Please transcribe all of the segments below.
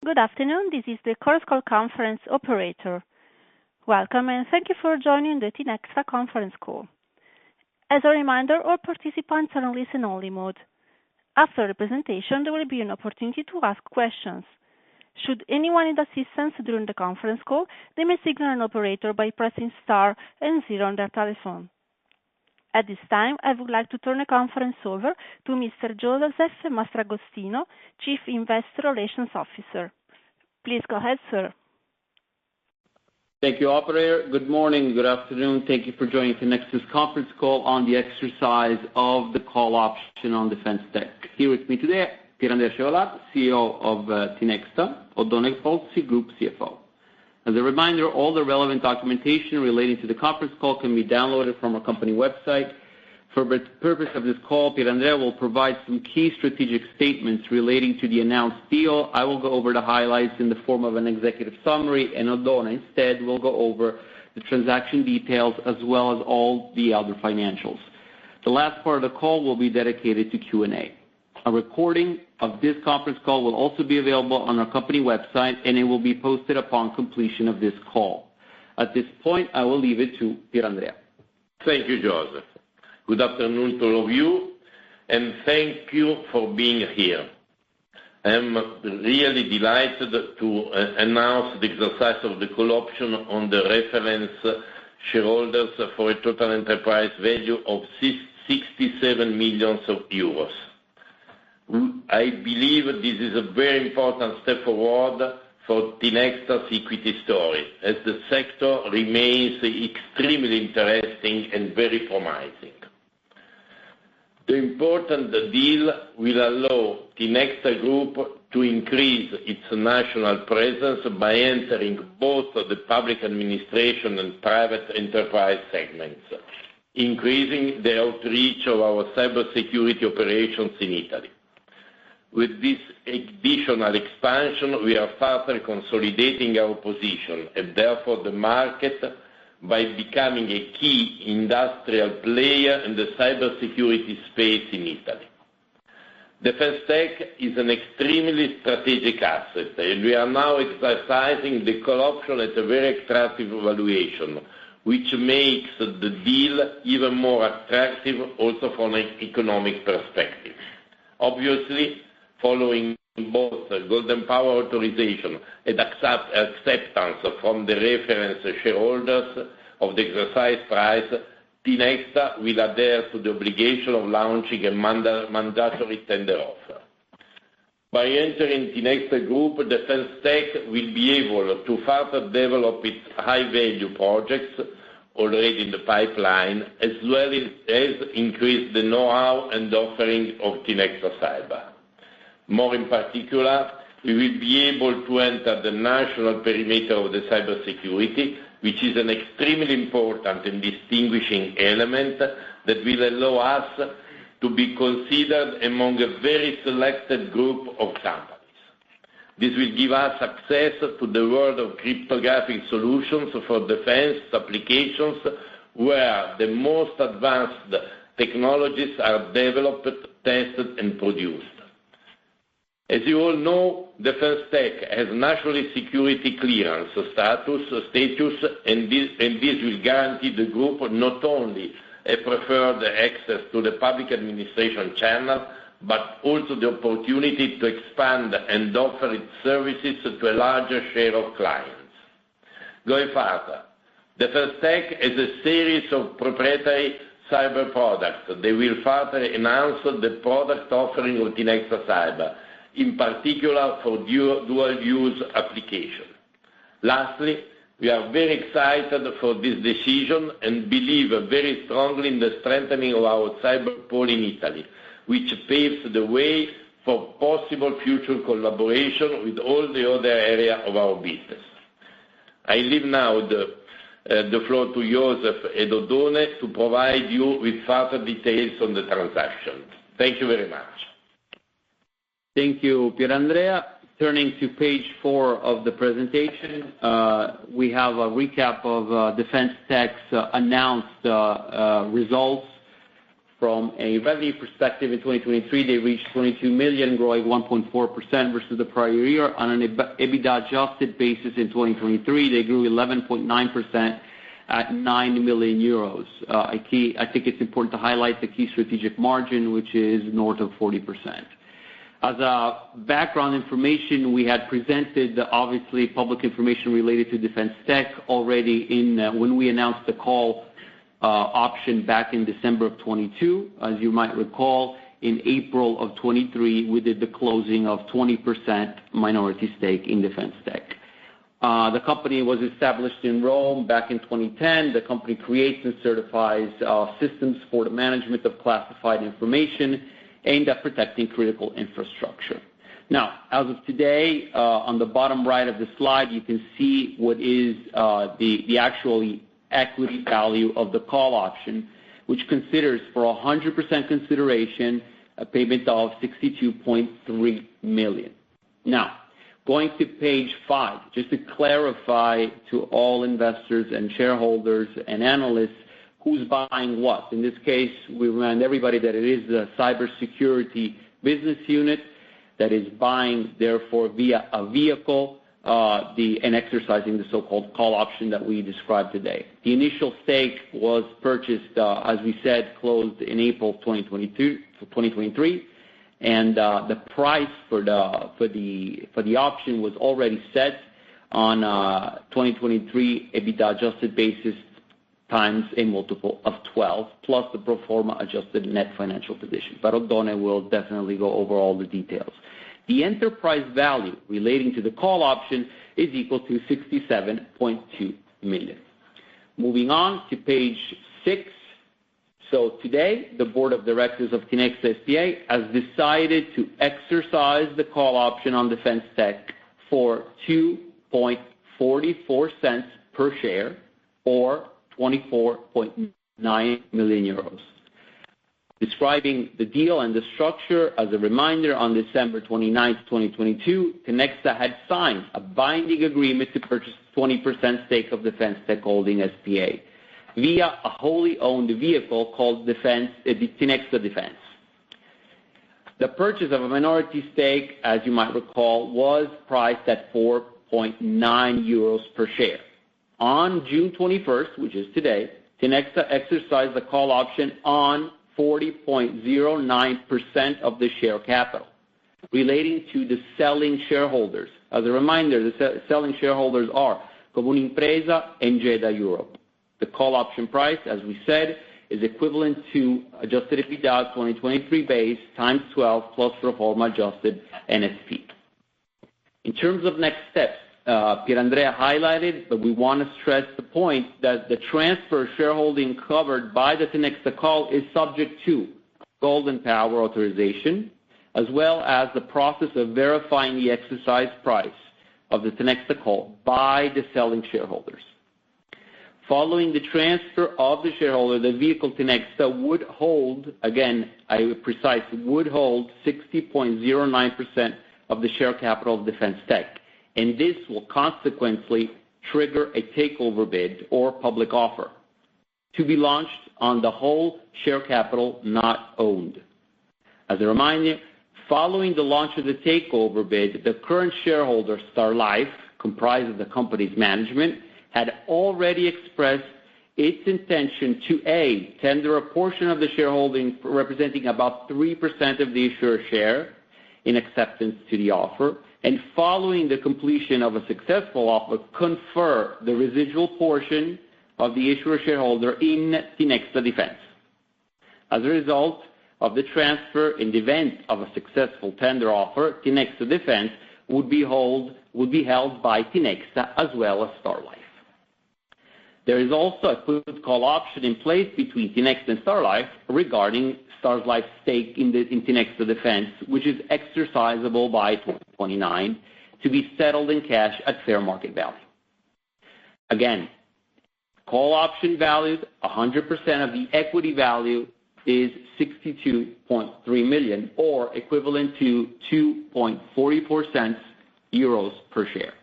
Good afternoon, this is the Chorus Call conference operator. Welcome and thank you for joining the Tinexta conference call. As a reminder, all participants are on listen-only mode. After the presentation, there will be an opportunity to ask questions. Should anyone need assistance during the conference call, they may signal an operator by pressing star and 0 on their telephone. At this time, I would like to turn the conference over to Mr. Joseph Mastragostino, Chief Investor Relations Officer. Please go ahead, sir. Thank you, operator. Good morning, good afternoon. Thank you for joining Tinexta's conference call on the exercise of the call option on DefenceTech. Here with me today, Pierandrea Chevallard, CEO of Tinexta, Oddone Pozzi, Group CFO. As a reminder, all the relevant documentation relating to the conference call can be downloaded from our company website. For the purpose of this call, Pierandrea will provide some key strategic statements relating to the announced deal. I will go over the highlights in the form of an executive summary, and Oddone instead will go over the transaction details as well as all the other financials. The last part of the call will be dedicated to Q&A. A recording of this conference call will also be available on our company website, and it will be posted upon completion of this call. At this point, I will leave it to Pierandrea. Thank you, Joseph. Good afternoon to all of you, and thank you for being here. I am really delighted to announce the exercise of the call option on the reference shareholders for a total enterprise value of 67 million euros. I believe this is a very important step forward for Tinexta's equity story, as the sector remains extremely interesting and very promising. The important deal will allow Tinexta Group to increase its national presence by entering both the public administration and private enterprise segments, increasing the outreach of our cybersecurity operations in Italy. With this additional expansion, we are further consolidating our position and therefore the market by becoming a key industrial player in the cybersecurity space in Italy. DefenceTech is an extremely strategic asset, and we are now exercising the call option at a very attractive valuation, which makes the deal even more attractive also from an economic perspective. Obviously, following both Golden Power authorization and acceptance from the reference shareholders of the exercise price, Tinexta will adhere to the obligation of launching a mandatory tender offer. By entering Tinexta Group, DefenceTech will be able to further develop its high-value projects already in the pipeline, as well as increase the know-how and offering of Tinexta Cyber. More in particular, we will be able to enter the national perimeter of the cybersecurity, which is an extremely important and distinguishing element that will allow us to be considered among a very selected group of companies. This will give us access to the world of cryptographic solutions for defense applications, where the most advanced technologies are developed, tested, and produced. As you all know, DefenceTech has national security clearance status, and this will guarantee the group not only a preferred access to the public administration channel, but also the opportunity to expand and offer its services to a larger share of clients. Going further, DefenceTech has a series of proprietary cyber products. They will further enhance the product offering of Tinexta Cyber, in particular for dual-use application. Lastly, we are very excited for this decision and believe very strongly in the strengthening of our cyber pole in Italy, which paves the way for possible future collaboration with all the other areas of our business. I leave now the floor to Joseph and Oddone to provide you with further details on the transaction. Thank you very much. Thank you, Pierandrea. Turning to page 4 of the presentation, we have a recap of DefenceTech's announced results From a revenue perspective, in 2023, they reached 22 million, growing 1.4% versus the prior year. On an EBITDA adjusted basis in 2023, they grew 11.9% at 9 million euros. I think it's important to highlight the key strategic margin, which is north of 40%. As a background information, we had presented, obviously, public information related to DefenceTech already when we announced the call option back in December of 22. As you might recall, in April of 23, we did the closing of 20% minority stake in DefenceTech. The company was established in Rome back in 2010. The company creates and certifies systems for the management of classified information aimed at protecting critical infrastructure. Now, as of today, on the bottom right of the slide, you can see what is the actual equity value of the call option, which considers for 100% consideration a payment of 62.3 million. Now, going to page 5, just to clarify to all investors and shareholders and analysts who's buying what. In this case, we remind everybody that it is the cybersecurity business unit that is buying, therefore, via a vehicle, and exercising the so-called call option that we described today. The initial stake was purchased, as we said, closed in April 2023, and the price for the option was already set on 2023 EBITDA adjusted basis times a multiple of 12, plus the pro forma adjusted net financial position. But Oddone will definitely go over all the details. The enterprise value relating to the call option is equal to 67.2 million. Moving on to page 6. So today, the board of directors of Tinexta S.p.A. has decided to exercise the call option on DefenceTech for 2.44 cents per share, or 24.9 million euros. Describing the deal and the structure, as a reminder, on December 29, 2022, Tinexta had signed a binding agreement to purchase 20% stake of DefenceTech Holding S.p.A. via a wholly owned vehicle called Tinexta Defense. The purchase of a minority stake, as you might recall, was priced at 4.9 euros per share. On June 21st, which is today, Tinexta exercised the call option on 40.09% of the share capital, relating to the selling shareholders. As a reminder, the selling shareholders are Comune Impresa and Jeda Europe. The call option price, as we said, is equivalent to adjusted EBITDA 2023 base times 12 plus pro forma adjusted NSP. In terms of next steps, Pierandrea highlighted, but we want to stress the point that the transfer shareholding covered by the Tinexta call is subject to golden power authorization, as well as the process of verifying the exercise price of the Tinexta call by the selling shareholders. Following the transfer of the shareholder, the vehicle Tinexta would hold, again, would hold 60.09% of the share capital of DefenceTech. And this will consequently trigger a takeover bid or public offer to be launched on the whole share capital not owned. As a reminder, following the launch of the takeover bid, the current shareholder, Star Life, comprised of the company's management, had already expressed its intention to A, tender a portion of the shareholding representing about 3% of the issuer share in acceptance to the offer, and following the completion of a successful offer, confer the residual portion of the issuer shareholder in Tinexta Defense. As a result of the transfer, in the event of a successful tender offer, Tinexta Defense would be held by Tinexta as well as Star Life. There is also a put call option in place between Tinexta and Star Life regarding Star Life's stake in Tinexta Defense, which is exercisable by 2029 to be settled in cash at fair market value. Again, call option valued 100% of the equity value is 62.3 million, or equivalent to 2.44 euros per share.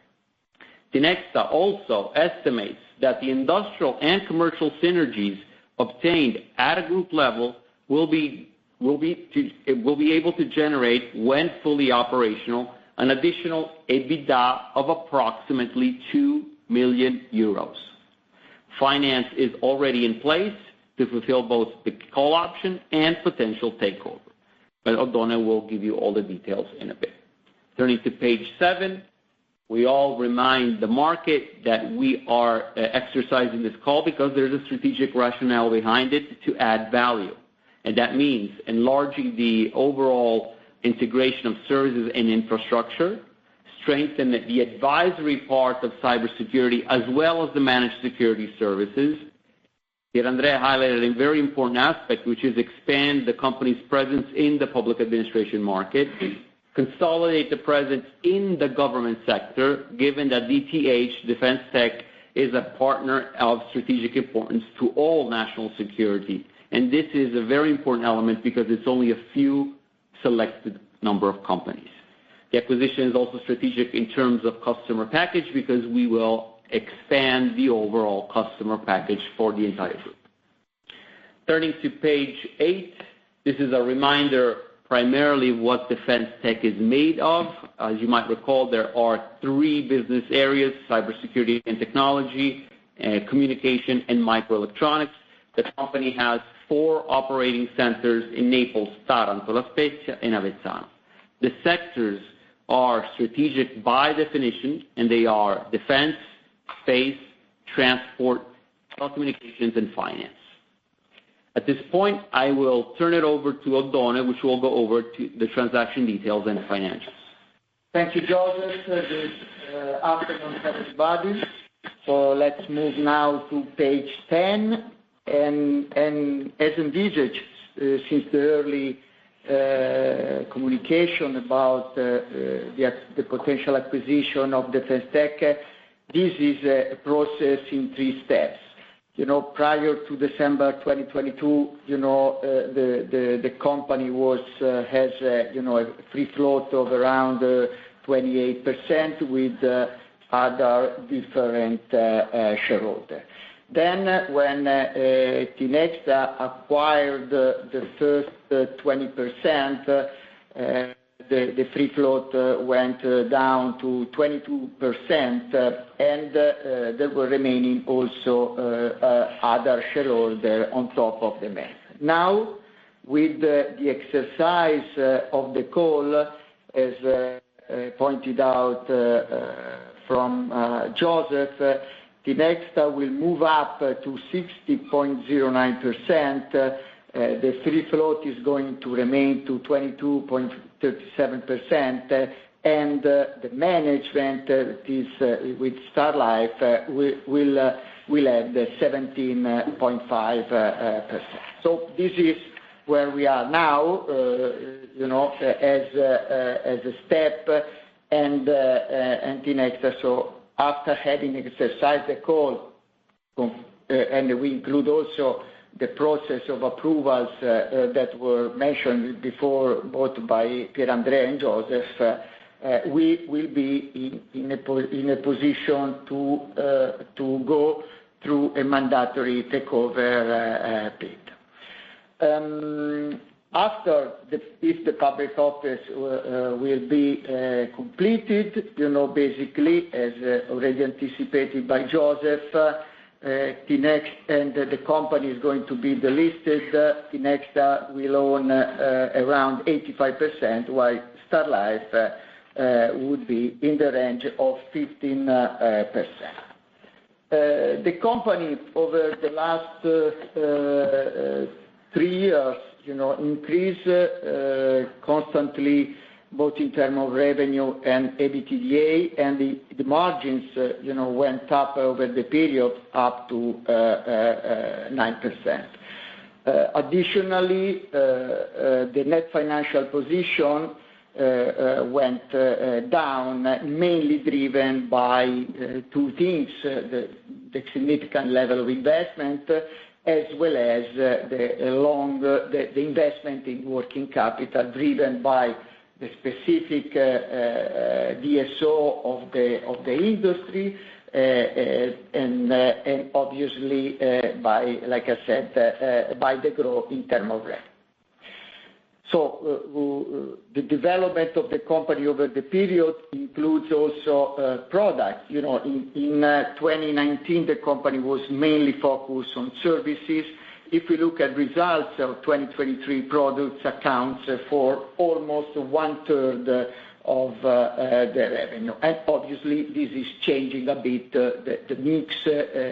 Tinexta also estimates that the industrial and commercial synergies obtained at a group level will be able to generate, when fully operational, an additional EBITDA of approximately 2 million euros. Finance is already in place to fulfill both the call option and potential takeover. But Oddone will give you all the details in a bit. Turning to page 7, we all remind the market that we are exercising this call because there's a strategic rationale behind it to add value. And that means enlarging the overall integration of services and infrastructure, strengthen the advisory part of cybersecurity as well as the managed security services. Pierandrea highlighted a very important aspect, which is expand the company's presence in the public administration market, consolidate the presence in the government sector, given that DTH, DefenceTech, is a partner of strategic importance to all national security. And this is a very important element because it's only a few selected number of companies. The acquisition is also strategic in terms of customer package because we will expand the overall customer package for the entire group. Turning to page 8, this is a reminder primarily what DefenceTech is made of. As you might recall, there are 3 business areas: cybersecurity and technology, communication, and microelectronics. The company has 4 operating centers in Naples, Taranto, La Spezia, and Avezzano. The sectors are strategic by definition, and they are defense, space, transport, telecommunications, and finance. At this point, I will turn it over to Oddone, which will go over to the transaction details and financials. Thank you, Joseph. Good afternoon, everybody. So let's move now to page 10. And as envisaged since the early communication about the potential acquisition of DefenceTech, this is a process in 3 steps. Prior to December 2022, the company has a free float of around 28% with other different shareholders. Then when Tinexta acquired the first 20%, the free float went down to 22%, and there were remaining also other shareholders on top of the mix. Now, with the exercise of the call, as pointed out from Joseph, Tinexta will move up to 60.09%. The free float is going to remain to 22.37%, and the management with Star Life will add 17.5%. So this is where we are now, as a step, and Tinexta. So after having exercised the call, and we include also the process of approvals that were mentioned before, both by Pierandrea and Joseph, we will be in a position to go through a mandatory takeover bid. If the public office will be completed, basically, as already anticipated by Joseph, Tinexta and the company is going to be delisted. Tinexta will own around 85%, while Star Life would be in the range of 15%. The company, over the last 3 years, increased constantly, both in terms of revenue and EBITDA, and the margins, went up over the period up to 9%. Additionally, the net financial position went down, mainly driven by 2 things: the significant level of investment, as well as the investment in working capital, driven by the specific DSO of the industry, and obviously by, like I said, by the growth in terms of rent. So the development of the company over the period includes also products. You know, in 2019, the company was mainly focused on services. If we look at results of 2023, products accounts for almost 1/3 of the revenue. And obviously, this is changing a bit the mix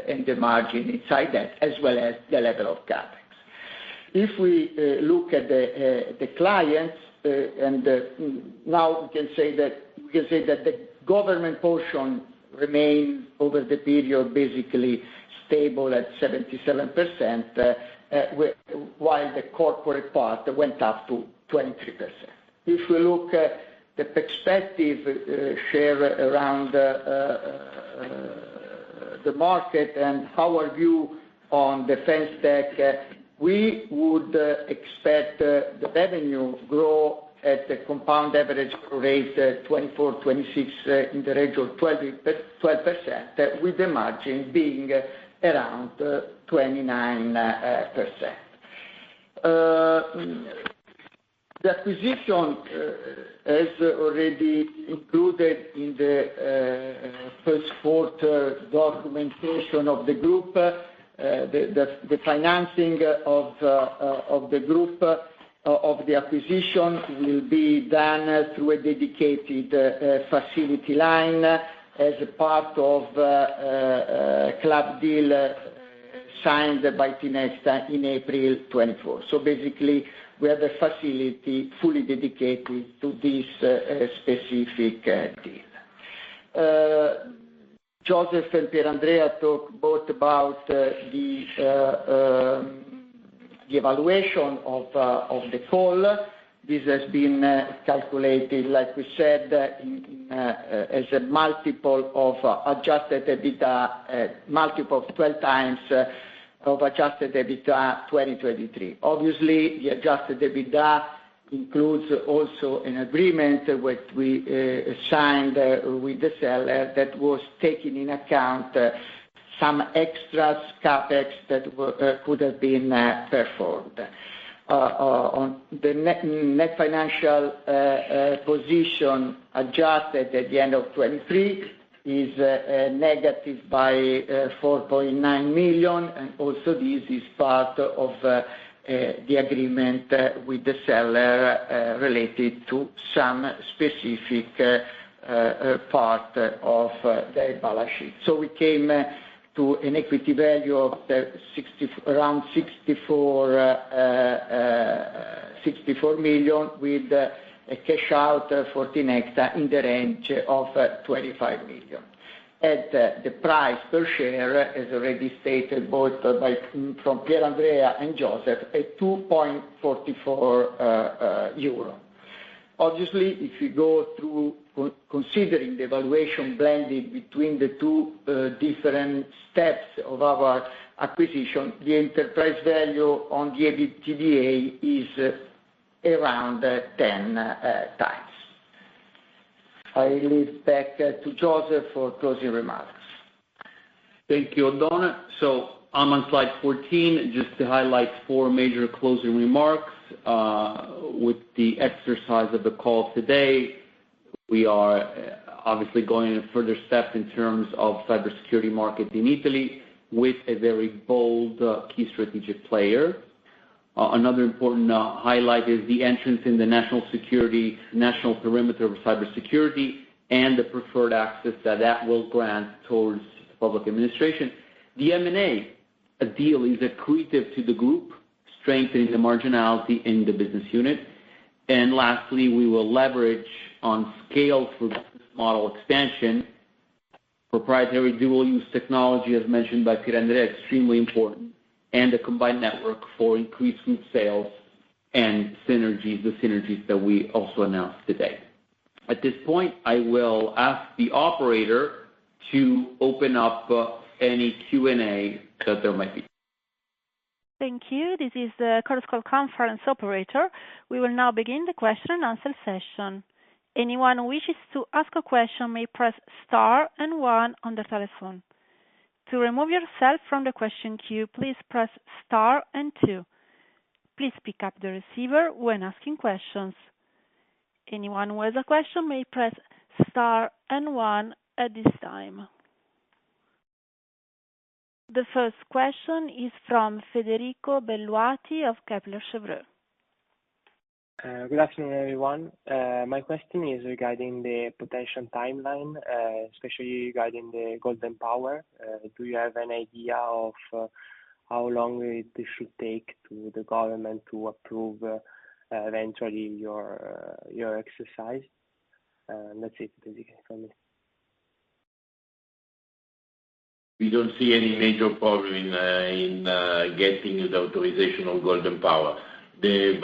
and the margin inside that, as well as the level of CapEx. If we look at the clients, now we can say that the government portion remained over the period basically stable at 77%, while the corporate part went up to 23%. If we look at the perspective share around the market and our view on DefenceTech, we would expect the revenue grow at the compound average rate 24-26 in the range of 12%, with the margin being around 29%. The acquisition is already included in the first quarter documentation of the group. The financing of the group of the acquisition will be done through a dedicated facility line as a part of club deal signed by Tinexta in April 2024. So basically, we have a facility fully dedicated to this specific deal. Joseph and Pier Andrea talk both about the evaluation of the call. This has been calculated, like we said, as a multiple of adjusted EBITDA, multiple of 12 times of adjusted EBITDA 2023. Obviously, the adjusted EBITDA includes also an agreement which we signed with the seller that was taking in account some extras CapEx that could have been performed. On the net financial position adjusted at the end of 2023 is negative by 4.9 million, and also this is part of the agreement with the seller related to some specific part of their balance sheet. So we came to an equity value of around 64 million, with a cash out for Tinexta in the range of 25 million. At the price per share, as already stated both from Pier Andrea and Joseph, at 2.44 euro. Obviously, if you go through considering the valuation blended between the two different steps of our acquisition, the enterprise value on the EBITDA is around 10 times. I leave back to Joseph for closing remarks. Thank you, Oddone. So I'm on slide 14, just to highlight 4 major closing remarks. With the exercise of the call today, we are obviously going a further step in terms of cybersecurity market in Italy with a very bold key strategic player. Another important highlight is the entrance in the national perimeter of cybersecurity and the preferred access that will grant towards public administration. The M&A deal is accretive to the group, strengthening the marginality in the business unit. And lastly, we will leverage on scale for business model expansion. Proprietary dual-use technology, as mentioned by Pier Andrea, extremely important, and a combined network for increased group sales and synergies, the synergies that we also announced today. At this point, I will ask the operator to open up any Q&A that there might be. Thank you. This is the Chorus Call conference operator. We will now begin the question and answer session. Anyone who wishes to ask a question may press star and 1 on the telephone. To remove yourself from the question queue, please press star and 2. Please pick up the receiver when asking questions. Anyone who has a question may press star and one at this time. The first question is from Federico Belluati of Kepler Cheuvreux. Good afternoon, everyone. My question is regarding the potential timeline, especially regarding the Golden Power. Do you have an idea of how long it should take to the government to approve eventually your exercise? That's it, basically, from me. We don't see any major problem in getting the authorization of Golden Power. They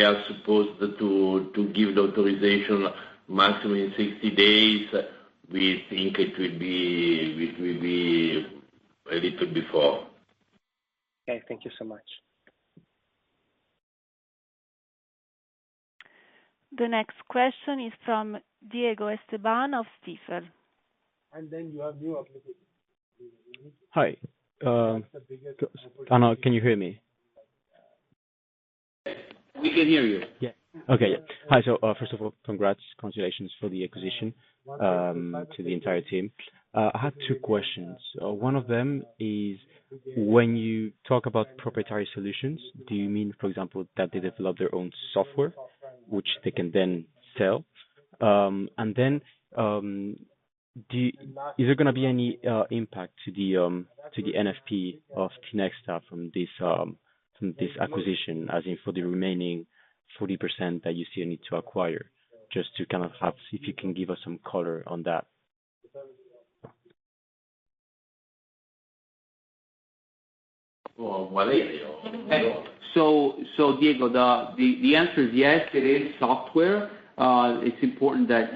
are supposed to give the authorization maximum in 60 days. We think it will be a little before. Okay, thank you so much. The next question is from Diego Esteban of Stifel. And then you have new applications. Hi. Anna, can you hear me? We can hear you. Yeah. Okay. Yeah. Hi. So first of all, congratulations for the acquisition to the entire team. I had two questions. One of them is, when you talk about proprietary solutions, do you mean, for example, that they develop their own software, which they can then sell? And then, is there going to be any impact to the NFP of Tinexta from this acquisition, as in for the remaining 40% that you still need to acquire, just to kind of have, if you can give us some color on that. So Diego, the answer is yes, it is software. It's important that,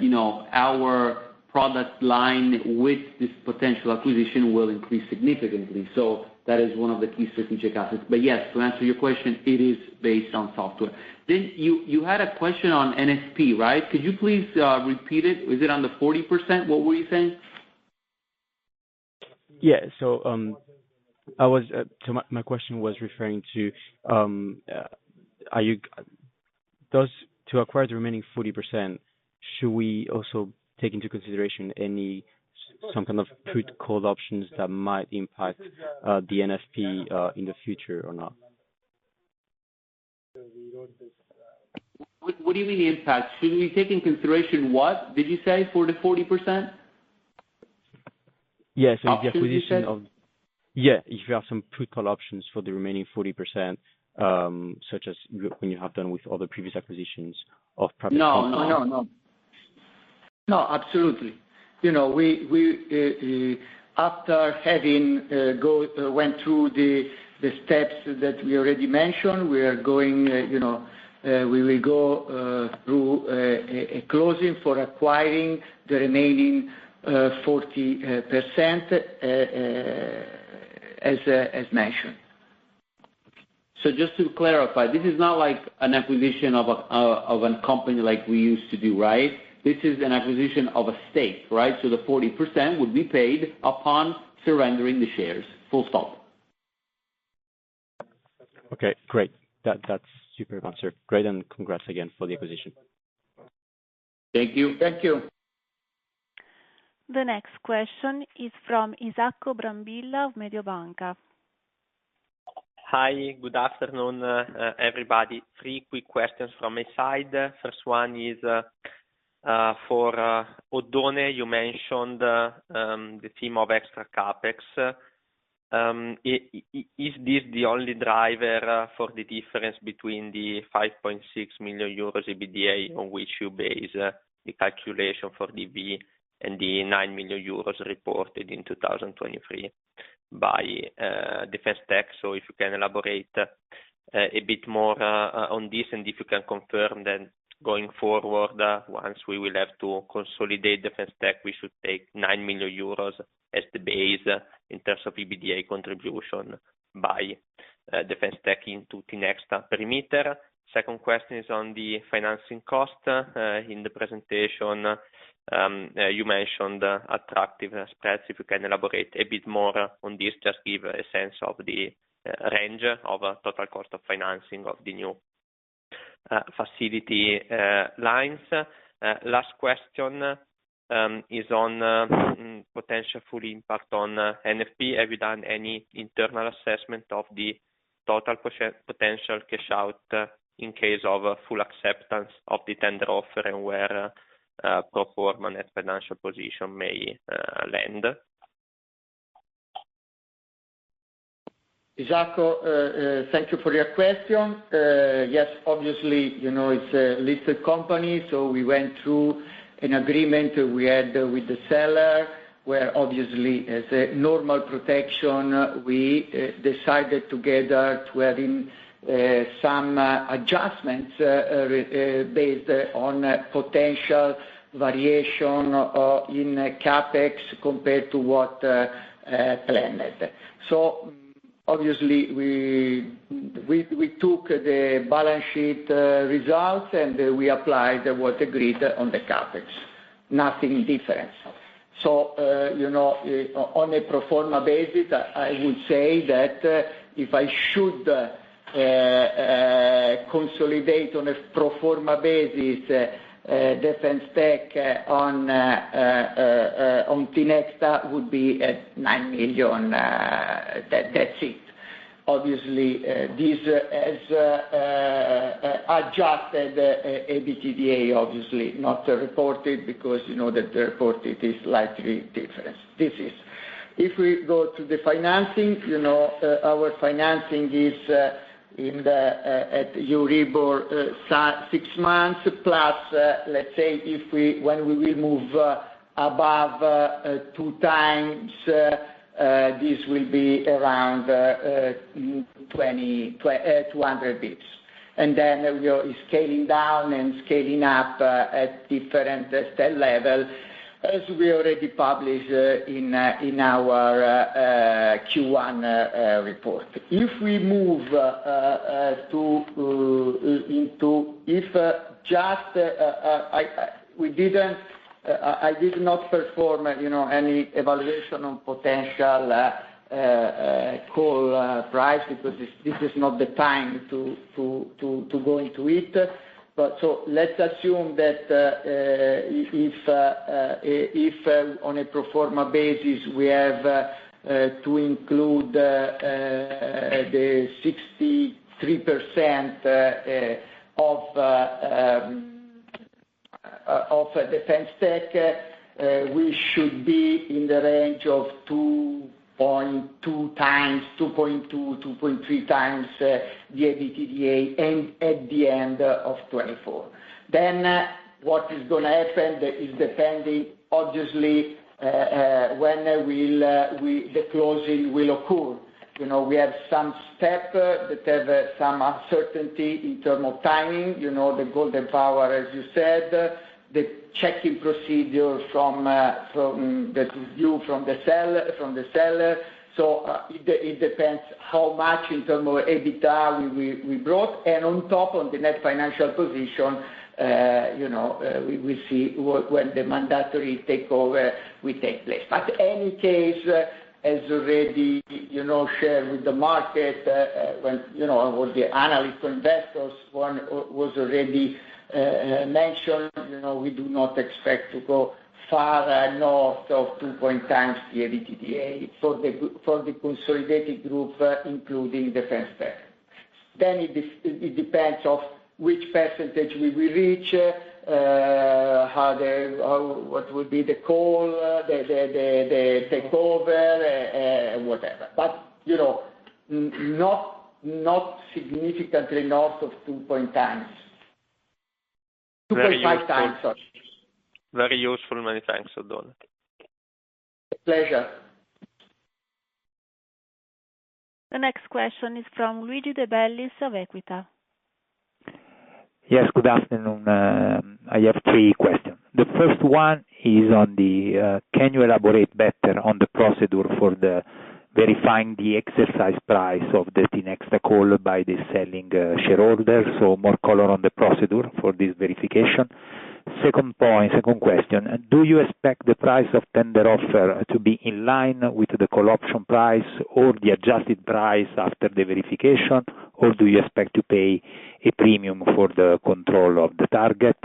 our product line with this potential acquisition will increase significantly. So that is one of the key strategic assets. But yes, to answer your question, it is based on software. Then you had a question on NFP, right? Could you please repeat it? Is it on the 40%? What were you saying? Yeah. So my question was referring to to acquire the remaining 40%, should we also take into consideration some kind of put call options that might impact the NFP in the future or not? What do you mean impact? Should we take in consideration what did you say for the 40%? Yeah. So the acquisition of if you have some put call options for the remaining 40%, such as when you have done with other previous acquisitions of private companies. No, absolutely. We after having went through the steps that we already mentioned, we are going, we will go through a closing for acquiring the remaining 40%, as mentioned. So just to clarify, this is not like an acquisition of a company like we used to do, right? This is an acquisition of a stake, right? So the 40% would be paid upon surrendering the shares. Full stop. Okay, great. That's super answer. Great, and congrats again for the acquisition. Thank you. Thank you. The next question is from Isacco Brambilla of Mediobanca. Hi, good afternoon, everybody. 3 quick questions from my side. First one is for Oddone. You mentioned the theme of extra capex. Is this the only driver for the difference between the 5.6 million euros EBITDA on which you base the calculation for DV and the 9 million euros reported in 2023 by DefenceTech? So if you can elaborate a bit more on this, and if you can confirm that going forward, once we will have to consolidate DefenceTech, we should take 9 million euros as the base in terms of EBITDA contribution by DefenceTech into Tinexta perimeter. Second question is on the financing cost. In the presentation, you mentioned attractive spreads. If you can elaborate a bit more on this, just give a sense of the range of total cost of financing of the new facility lines. Last question is on potential full impact on NFP. Have you done any internal assessment of the total potential cash out in case of full acceptance of the tender offer and where pro forma net financial position may land? Isacco, thank you for your question. Yes, obviously, it's a listed company, so we went through an agreement we had with the seller, where obviously, as a normal protection, we decided together to have in some adjustments based on potential variation in CapEx compared to what planned. So obviously, we took the balance sheet results and we applied what agreed on the CapEx. Nothing different. So, on a pro forma basis, I would say that if I should consolidate on a pro forma basis DefenceTech on Tinexta would be at 9 million. That's it. Obviously, this has adjusted EBITDA, obviously not reported, because that the reported is slightly different. This is. If we go to the financing, our financing is at Euribor 6 months plus, let's say, when we will move above 2 times, this will be around 200 bps. And then we are scaling down and scaling up at different step level, as we already published in our Q1 report. If we move I did not perform, any evaluation on potential call price, because this is not the time to go into it. But so let's assume that if on a pro forma basis we have to include the 63% of DefenceTech, we should be in the range of 2.2 times, 2.3 times the EBITDA, and at the end of 24. Then what is going to happen is depending, obviously, when the closing will occur. We have some steps that have some uncertainty in terms of timing. The golden power, as you said, the checking procedure from the view from the seller. So it depends how much in terms of EBITDA we brought, and on top on the net financial position, we will see when the mandatory takeover will take place. But in any case, as already shared with the market, when with the analysts or investors, one was already mentioned, we do not expect to go far north of 2 times the EBITDA for the consolidated group, including DefenceTech. Then it depends of which percentage we will reach, what would be the call, the takeover, whatever. But not significantly north of 2 times. 2.5 times. Sorry. Very useful. Many thanks, Oddone. Pleasure. The next question is from Luigi De Bellis of Equita. Yes, good afternoon. I have 3 questions. The first one is on can you elaborate better on the procedure for verifying the exercise price of the Tinexta call by the selling shareholder? So more color on the procedure for this verification. Second question, do you expect the price of tender offer to be in line with the call option price or the adjusted price after the verification, or do you expect to pay a premium for the control of the target?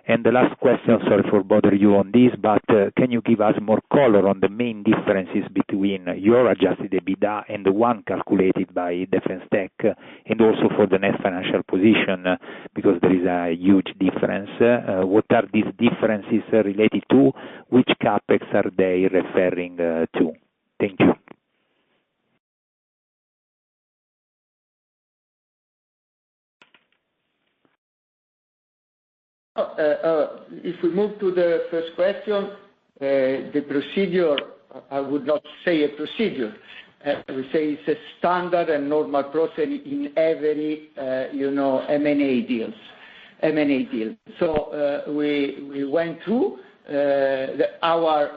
And the last question, sorry for bothering you on this, but can you give us more color on the main differences between your adjusted EBITDA and the one calculated by DefenceTech, and also for the net financial position, because there is a huge difference. What are these differences related to? Which capex are they referring to? Thank you. If we move to the first question, the procedure, I would not say a procedure. We say it's a standard and normal process in every, M&A deals. So we went through, our,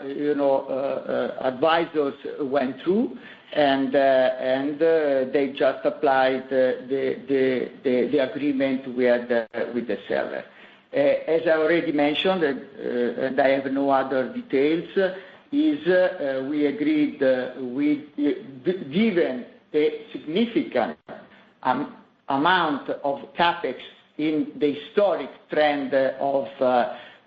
advisors went through, and they just applied the agreement we had with the seller. As I already mentioned, and I have no other details, we agreed given the significant amount of capex in the historic trend of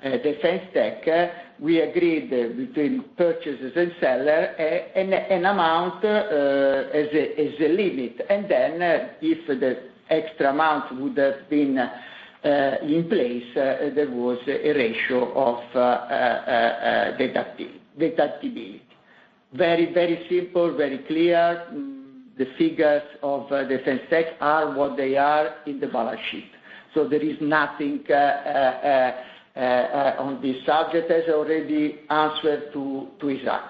DefenceTech, we agreed between purchasers and seller an amount as a limit, and then if the extra amount would have been in place, there was a ratio of deductibility. Very, very simple, very clear. The figures of DefenceTech are what they are in the balance sheet. So there is nothing on this subject, as I already answered to Isaac.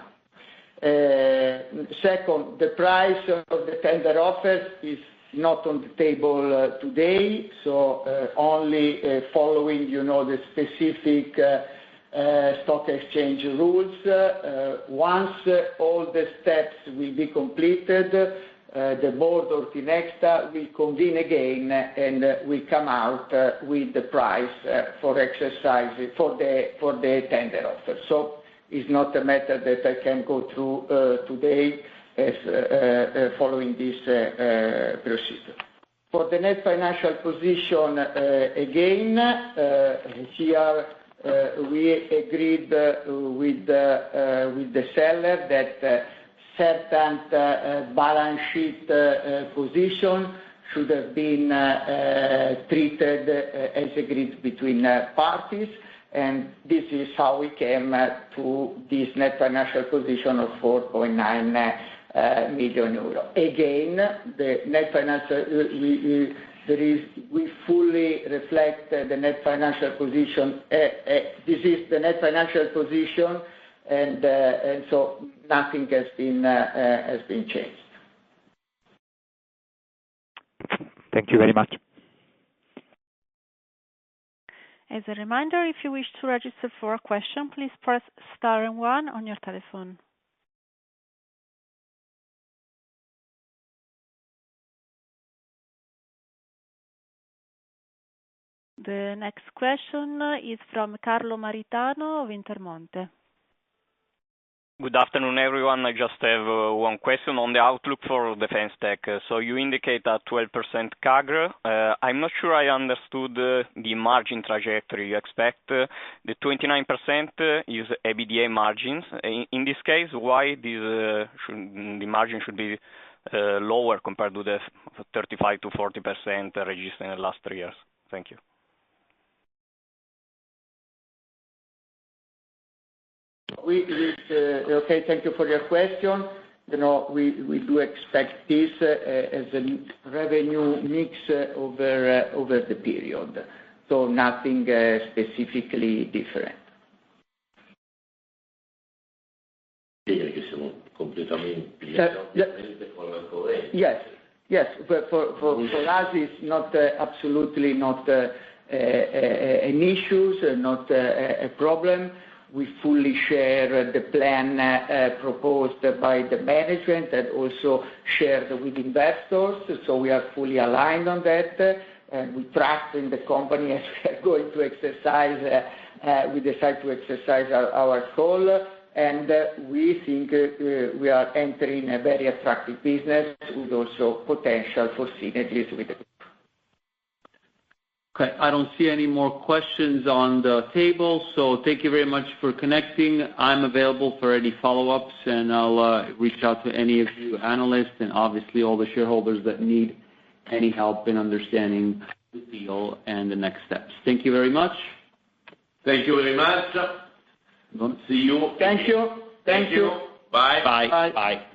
Second, the price of the tender offer is not on the table today, so only following, the specific stock exchange rules. Once all the steps will be completed, the board or Tinexta will convene again and will come out with the price for exercise for the tender offer. So it's not a matter that I can go through today as following this procedure. For the net financial position, again, here we agreed with the seller that certain balance sheet position should have been treated as agreed between parties, and this is how we came to this net financial position of 4.9 million euro. Again, the net financial we fully reflect the net financial position. This is the net financial position, and so nothing has been changed. Thank you very much. As a reminder, if you wish to register for a question, please press star and one on your telephone. The next question is from Carlo Maritano of Intermonte. Good afternoon, everyone. I just have one question on the outlook for DefenceTech. So you indicate a 12% CAGR. I'm not sure I understood the margin trajectory you expect. The 29% is EBITDA margins. In this case, why the margin should be lower compared to the 35 to 40% registered in the last 3 years? Thank you. Okay, thank you for your question. We do expect this as a revenue mix over the period, so nothing specifically different. Yes, but for us it's not absolutely not an issue, not a problem. We fully share the plan proposed by the management and also shared with investors, so we are fully aligned on that. And we trust in the company as we are going to exercise we decided to exercise our call, and we think we are entering a very attractive business with also potential for synergies with the group. Okay, I don't see any more questions on the table, so thank you very much for connecting. I'm available for any follow-ups, and I'll reach out to any of you analysts and obviously all the shareholders that need any help in understanding the deal and the next steps. Thank you very much. Thank you very much. See you. Thank you. Thank you. Bye. Bye. Bye.